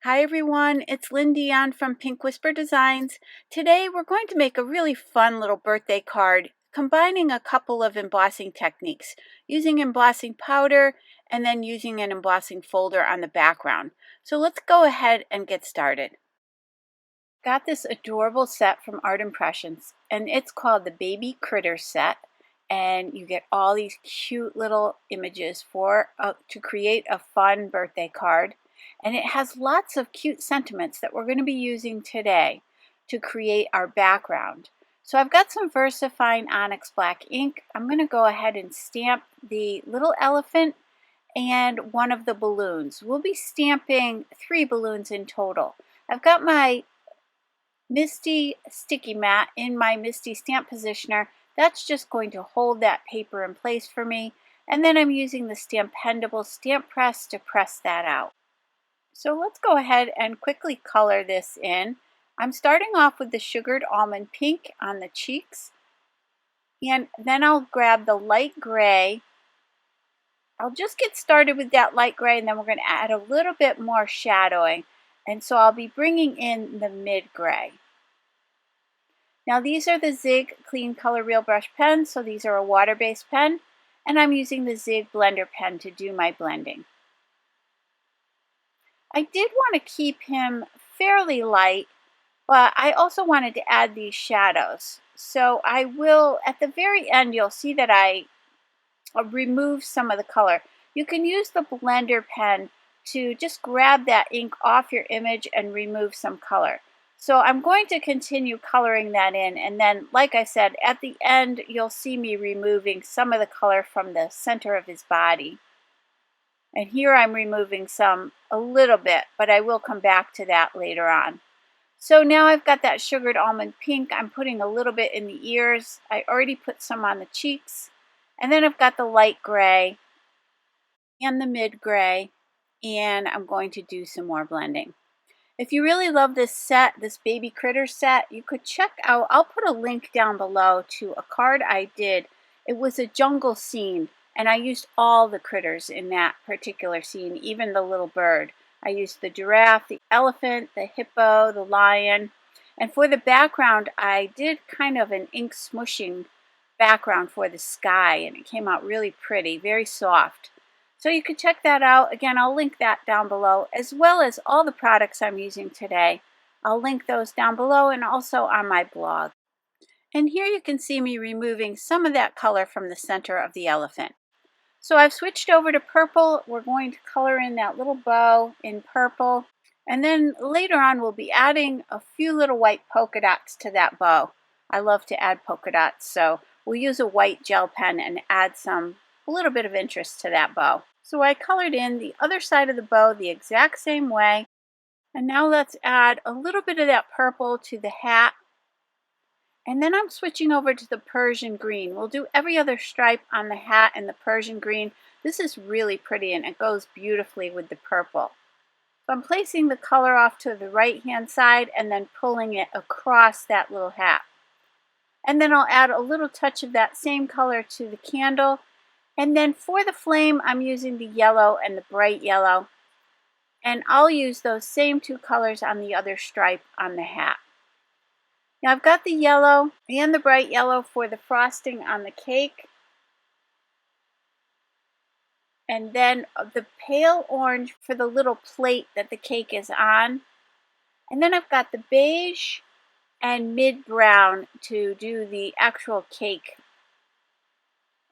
Hi everyone, it's Lynn Dion from Pink Whisper Designs. Today we're going to make a really fun little birthday card combining a couple of embossing techniques, using embossing powder and then using an embossing folder on the background. So let's go ahead and get started. Got this adorable set from Art Impressions and it's called the Baby Critter Set, and you get all these cute little images to create a fun birthday card. And it has lots of cute sentiments that we're going to be using today to create our background. So I've got some VersaFine Onyx Black ink. I'm going to go ahead and stamp the little elephant and one of the balloons. We'll be stamping 3 balloons in total. I've got my Misty sticky mat in my Misty stamp positioner. That's just going to hold that paper in place for me. And then I'm using the Stampendable stamp press to press that out. So let's go ahead and quickly color this in. I'm starting off with the Sugared Almond Pink on the cheeks. And then I'll grab the light gray. I'll just get started with that light gray, and then we're going to add a little bit more shadowing. And so I'll be bringing in the mid gray. Now these are the Zig Clean Color Real Brush pens, so these are a water-based pen, and I'm using the Zig Blender pen to do my blending. I did want to keep him fairly light, but I also wanted to add these shadows. So I will, at the very end, you'll see that I remove some of the color. You can use the blender pen to just grab that ink off your image and remove some color. So I'm going to continue coloring that in, and then, like I said, at the end you'll see me removing some of the color from the center of his body. And here I'm removing a little bit, but I will come back to that later on. So now I've got that Sugared Almond Pink. I'm putting a little bit in the ears. I already put some on the cheeks. And then I've got the light gray and the mid gray, and I'm going to do some more blending. If you really love this set, this Baby Critter set, you could check out, I'll put a link down below to a card I did. It was a jungle scene, and I used all the critters in that particular scene, even the little bird. I used the giraffe, the elephant, the hippo, the lion. And for the background, I did kind of an ink smushing background for the sky, and it came out really pretty, very soft. So you can check that out. Again, I'll link that down below, as well as all the products I'm using today. I'll link those down below and also on my blog. And here you can see me removing some of that color from the center of the elephant. So I've switched over to purple. We're going to color in that little bow in purple. And then later on, we'll be adding a few little white polka dots to that bow. I love to add polka dots, so we'll use a white gel pen and add a little bit of interest to that bow. So I colored in the other side of the bow the exact same way. And now let's add a little bit of that purple to the hat. And then I'm switching over to the Persian green. We'll do every other stripe on the hat in the Persian green. This is really pretty, and it goes beautifully with the purple. So I'm placing the color off to the right hand side and then pulling it across that little hat. And then I'll add a little touch of that same color to the candle. And then for the flame, I'm using the yellow and the bright yellow. And I'll use those same 2 colors on the other stripe on the hat. Now I've got the yellow and the bright yellow for the frosting on the cake. And then the pale orange for the little plate that the cake is on. And then I've got the beige and mid brown to do the actual cake.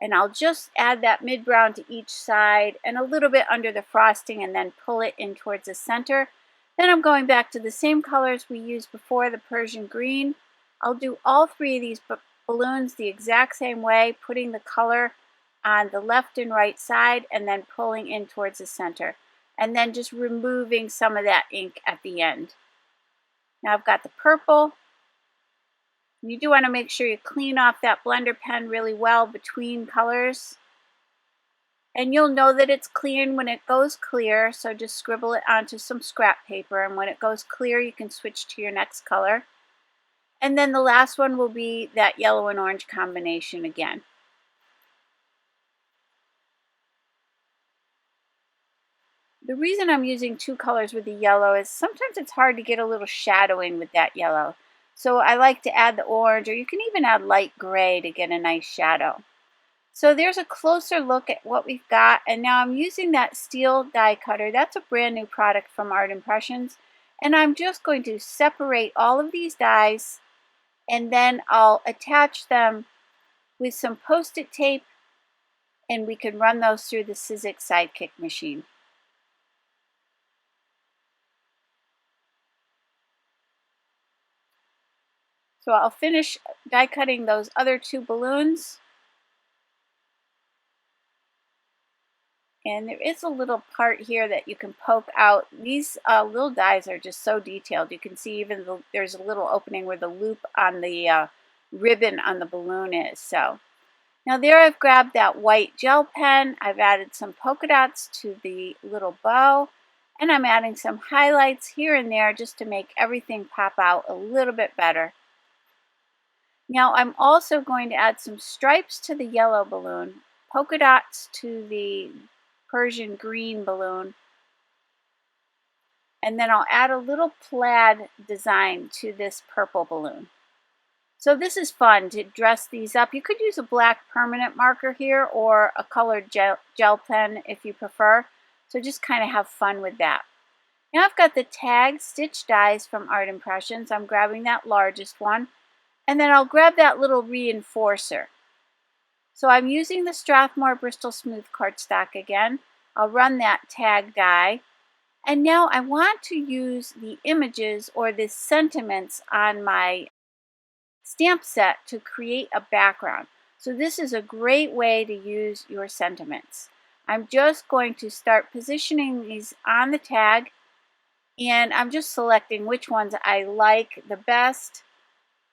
And I'll just add that mid brown to each side and a little bit under the frosting, and then pull it in towards the center. Then I'm going back to the same colors we used before, the Persian green. I'll do all 3 of these balloons the exact same way, putting the color on the left and right side and then pulling in towards the center. And then just removing some of that ink at the end. Now I've got the purple. You do want to make sure you clean off that blender pen really well between colors. And you'll know that it's clean when it goes clear, so just scribble it onto some scrap paper, and when it goes clear you can switch to your next color. And then the last one will be that yellow and orange combination again. The reason I'm using two colors with the yellow is sometimes it's hard to get a little shadowing with that yellow. So I like to add the orange, or you can even add light gray to get a nice shadow. So there's a closer look at what we've got, and now I'm using that steel die cutter. That's a brand new product from Art Impressions, and I'm just going to separate all of these dies, and then I'll attach them with some Post-it tape, and we can run those through the Sizzix Sidekick machine. So I'll finish die cutting those other two balloons. And there is a little part here that you can poke out. These little dies are just so detailed. You can see even there's a little opening where the loop on the ribbon on the balloon is. So now there I've grabbed that white gel pen. I've added some polka dots to the little bow. And I'm adding some highlights here and there just to make everything pop out a little bit better. Now I'm also going to add some stripes to the yellow balloon, polka dots to the Persian green balloon, and then I'll add a little plaid design to this purple balloon. So this is fun to dress these up. You could use a black permanent marker here or a colored gel pen if you prefer. So just kind of have fun with that. Now I've got the tag stitch dies from Art Impressions. I'm grabbing that largest one, and then I'll grab that little reinforcer. So I'm using the Strathmore Bristol Smooth cardstock again. I'll run that tag die. And now I want to use the images or the sentiments on my stamp set to create a background. So this is a great way to use your sentiments. I'm just going to start positioning these on the tag, and I'm just selecting which ones I like the best.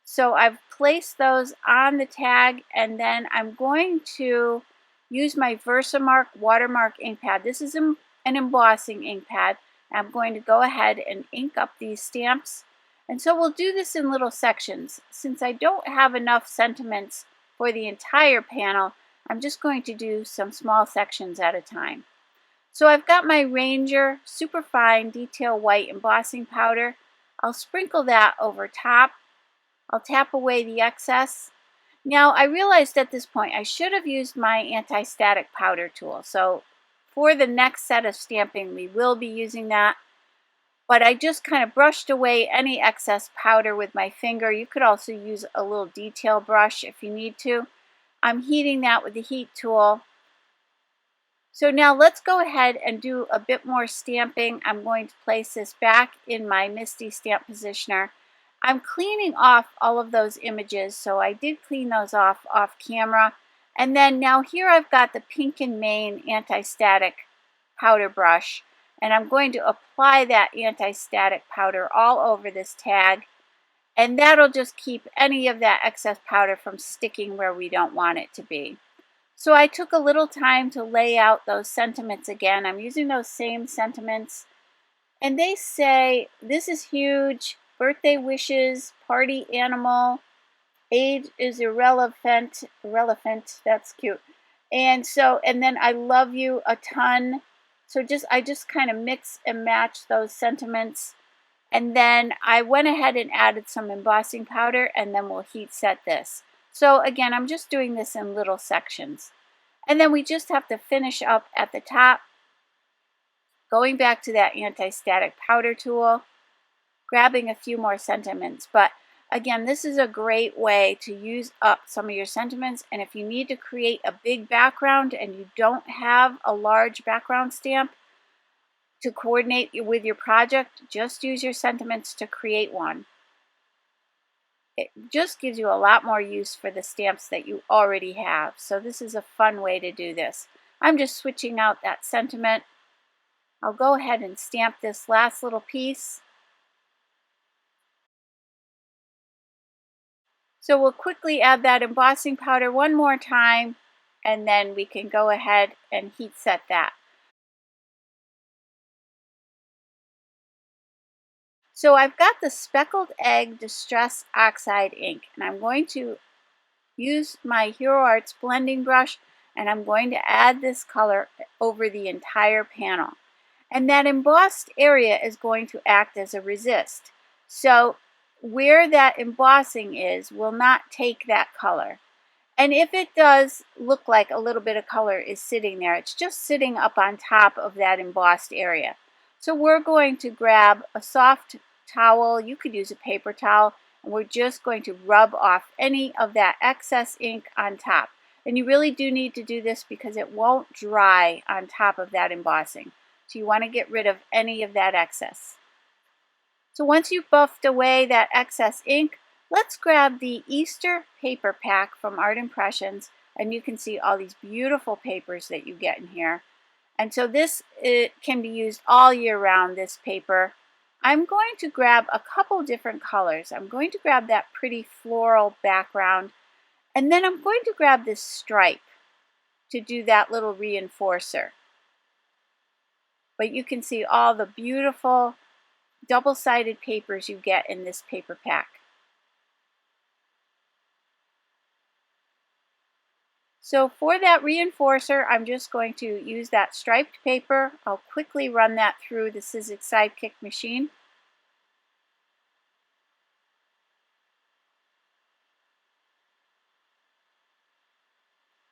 So I've placed those on the tag, and then I'm going to use my Versamark watermark ink pad. This is an embossing ink pad. I'm going to go ahead and ink up these stamps. And so we'll do this in little sections. Since I don't have enough sentiments for the entire panel, I'm just going to do some small sections at a time. So I've got my Ranger Superfine Detail White embossing powder. I'll sprinkle that over top. I'll tap away the excess. Now I realized at this point I should have used my anti-static powder tool. So for the next set of stamping we will be using that. But I just kind of brushed away any excess powder with my finger. You could also use a little detail brush if you need to. I'm heating that with the heat tool. So now let's go ahead and do a bit more stamping. I'm going to place this back in my MISTI stamp positioner. I'm cleaning off all of those images, so I did clean those off camera. And then now here I've got the Pink and Main anti-static powder brush, and I'm going to apply that anti-static powder all over this tag, and that'll just keep any of that excess powder from sticking where we don't want it to be. So I took a little time to lay out those sentiments again. I'm using those same sentiments, and they say, "This is huge, birthday wishes, party animal, age is irrelevant," that's cute. And then "I love you a ton." So I just kind of mix and match those sentiments. And then I went ahead and added some embossing powder, and then we'll heat set this. So again, I'm just doing this in little sections. And then we just have to finish up at the top, going back to that anti-static powder tool, grabbing a few more sentiments. But again, this is a great way to use up some of your sentiments. And if you need to create a big background and you don't have a large background stamp to coordinate with your project, just use your sentiments to create one. It just gives you a lot more use for the stamps that you already have. So this is a fun way to do this. I'm just switching out that sentiment. I'll go ahead and stamp this last little piece. So we'll quickly add that embossing powder one more time, and then we can go ahead and heat set that. So I've got the Speckled Egg Distress Oxide ink, and I'm going to use my Hero Arts blending brush, and I'm going to add this color over the entire panel. And that embossed area is going to act as a resist. So where that embossing is will not take that color. And if it does look like a little bit of color is sitting there, it's just sitting up on top of that embossed area. So we're going to grab a soft towel, you could use a paper towel, and we're just going to rub off any of that excess ink on top. And you really do need to do this because it won't dry on top of that embossing. So you want to get rid of any of that excess. So once you've buffed away that excess ink, let's grab the Easter paper pack from Art Impressions, and you can see all these beautiful papers that you get in here. And so it can be used all year round, this paper. I'm going to grab a couple different colors. I'm going to grab that pretty floral background, and then I'm going to grab this stripe to do that little reinforcer. But you can see all the beautiful double-sided papers you get in this paper pack. So for that reinforcer, I'm just going to use that striped paper. I'll quickly run that through the Sizzix Sidekick machine.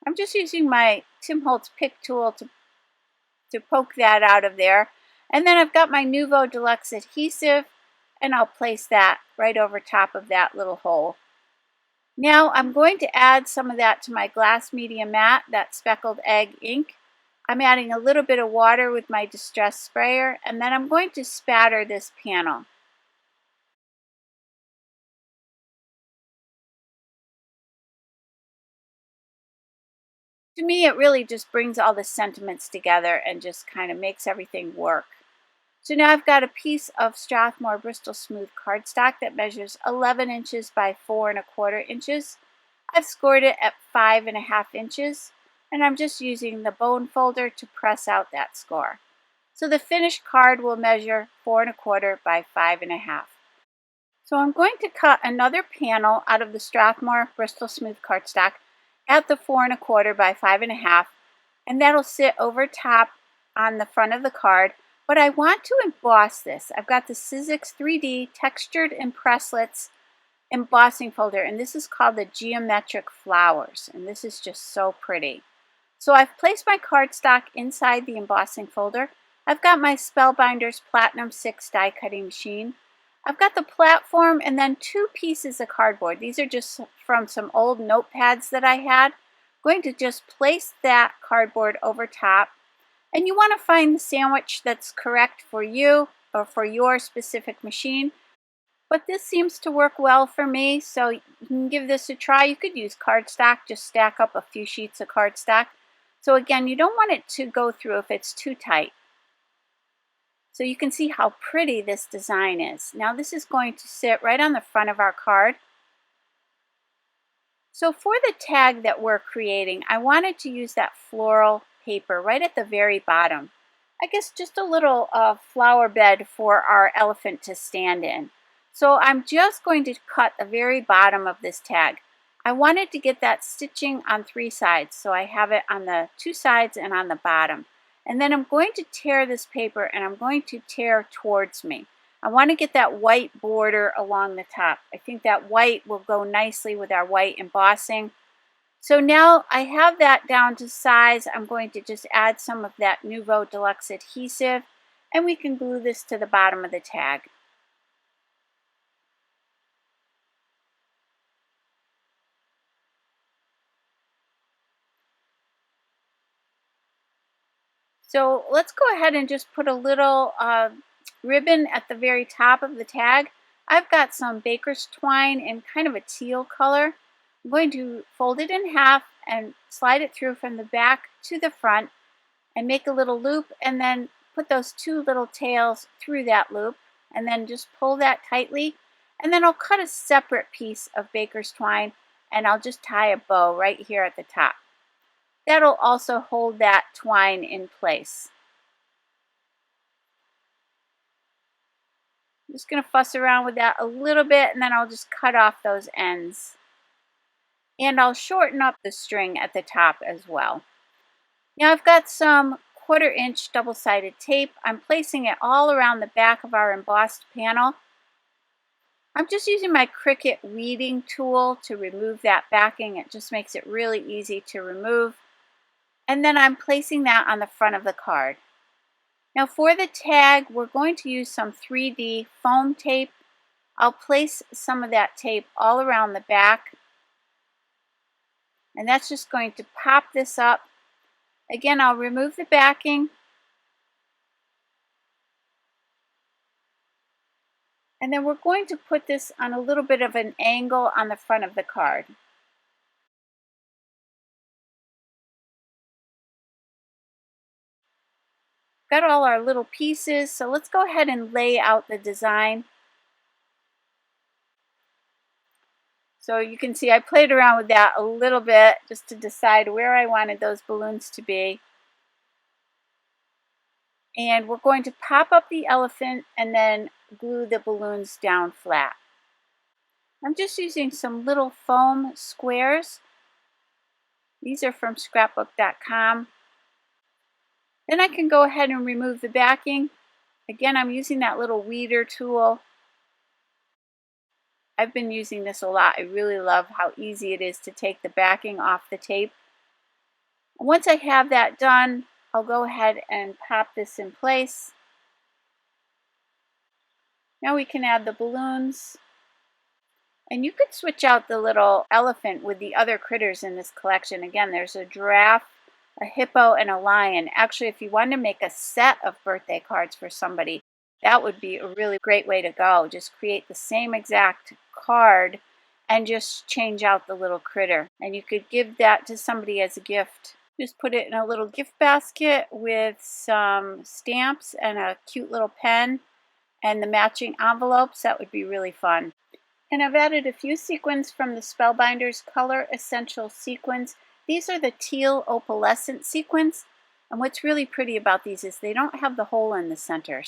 I'm just using my Tim Holtz pick tool to poke that out of there. And then I've got my Nuvo Deluxe adhesive, and I'll place that right over top of that little hole. Now I'm going to add some of that to my Glass Media Matte, that Speckled Egg ink. I'm adding a little bit of water with my Distress sprayer, and then I'm going to spatter this panel. To me, it really just brings all the sentiments together and just kind of makes everything work. So now I've got a piece of Strathmore Bristol Smooth cardstock that measures 11 inches by 4¼ inches. I've scored it at 5½ inches, and I'm just using the bone folder to press out that score. So the finished card will measure 4¼ by 5½. So I'm going to cut another panel out of the Strathmore Bristol Smooth cardstock at the 4¼ by 5½, and that'll sit over top on the front of the card. But I want to emboss this. I've got the Sizzix 3D Textured Impresslets embossing folder, and this is called the Geometric Flowers, and this is just so pretty. So I've placed my cardstock inside the embossing folder. I've got my Spellbinders Platinum 6 die cutting machine. I've got the platform and then 2 pieces of cardboard. These are just from some old notepads that I had. I'm going to just place that cardboard over top. And you want to find the sandwich that's correct for you or for your specific machine. But this seems to work well for me, so you can give this a try. You could use cardstock, just stack up a few sheets of cardstock. So again, you don't want it to go through if it's too tight. So you can see how pretty this design is. Now this is going to sit right on the front of our card. So for the tag that we're creating, I wanted to use that floral paper right at the very bottom. I guess just a little flower bed for our elephant to stand in. So I'm just going to cut the very bottom of this tag. I wanted to get that stitching on 3 sides, so I have it on the 2 sides and on the bottom. And then I'm going to tear this paper, and I'm going to tear towards me. I want to get that white border along the top. I think that white will go nicely with our white embossing. So now I have that down to size. I'm going to just add some of that Nuvo Deluxe adhesive, and we can glue this to the bottom of the tag. So let's go ahead and just put a little ribbon at the very top of the tag. I've got some baker's twine in kind of a teal color. I'm going to fold it in half and slide it through from the back to the front and make a little loop, and then put those 2 little tails through that loop, and then just pull that tightly. And then I'll cut a separate piece of baker's twine, and I'll just tie a bow right here at the top. That'll also hold that twine in place. I'm just going to fuss around with that a little bit, and then I'll just cut off those ends. And I'll shorten up the string at the top as well. Now I've got some 1/4" double-sided tape. I'm placing it all around the back of our embossed panel. I'm just using my Cricut weeding tool to remove that backing. It just makes it really easy to remove. And then I'm placing that on the front of the card. Now for the tag, we're going to use some 3D foam tape. I'll place some of that tape all around the back. And that's just going to pop this up. Again, I'll remove the backing. And then we're going to put this on a little bit of an angle on the front of the card. Got all our little pieces, so let's go ahead and lay out the design. So you can see I played around with that a little bit just to decide where I wanted those balloons to be. And we're going to pop up the elephant and then glue the balloons down flat. I'm just using some little foam squares. These are from scrapbook.com. Then I can go ahead and remove the backing. Again, I'm using that little weeder tool. I've been using this a lot. I really love how easy it is to take the backing off the tape. Once I have that done, I'll go ahead and pop this in place. Now we can add the balloons. And you could switch out the little elephant with the other critters in this collection. Again, there's a giraffe, a hippo, and a lion. Actually, if you wanted to make a set of birthday cards for somebody, that would be a really great way to go. Just create the same exact card and just change out the little critter. And you could give that to somebody as a gift. Just put it in a little gift basket with some stamps and a cute little pen and the matching envelopes. That would be really fun. And I've added a few sequins from the Spellbinders Color Essential Sequins. These are the teal opalescent sequins. And what's really pretty about these is they don't have the hole in the center.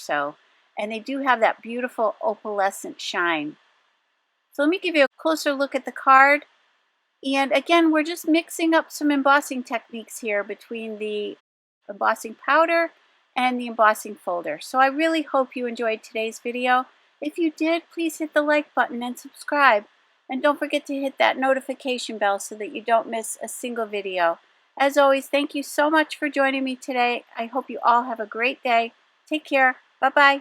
And they do have that beautiful opalescent shine. So let me give you a closer look at the card. And again, we're just mixing up some embossing techniques here between the embossing powder and the embossing folder. So I really hope you enjoyed today's video. If you did, please hit the like button and subscribe. And don't forget to hit that notification bell so that you don't miss a single video. As always, thank you so much for joining me today. I hope you all have a great day. Take care. Bye-bye.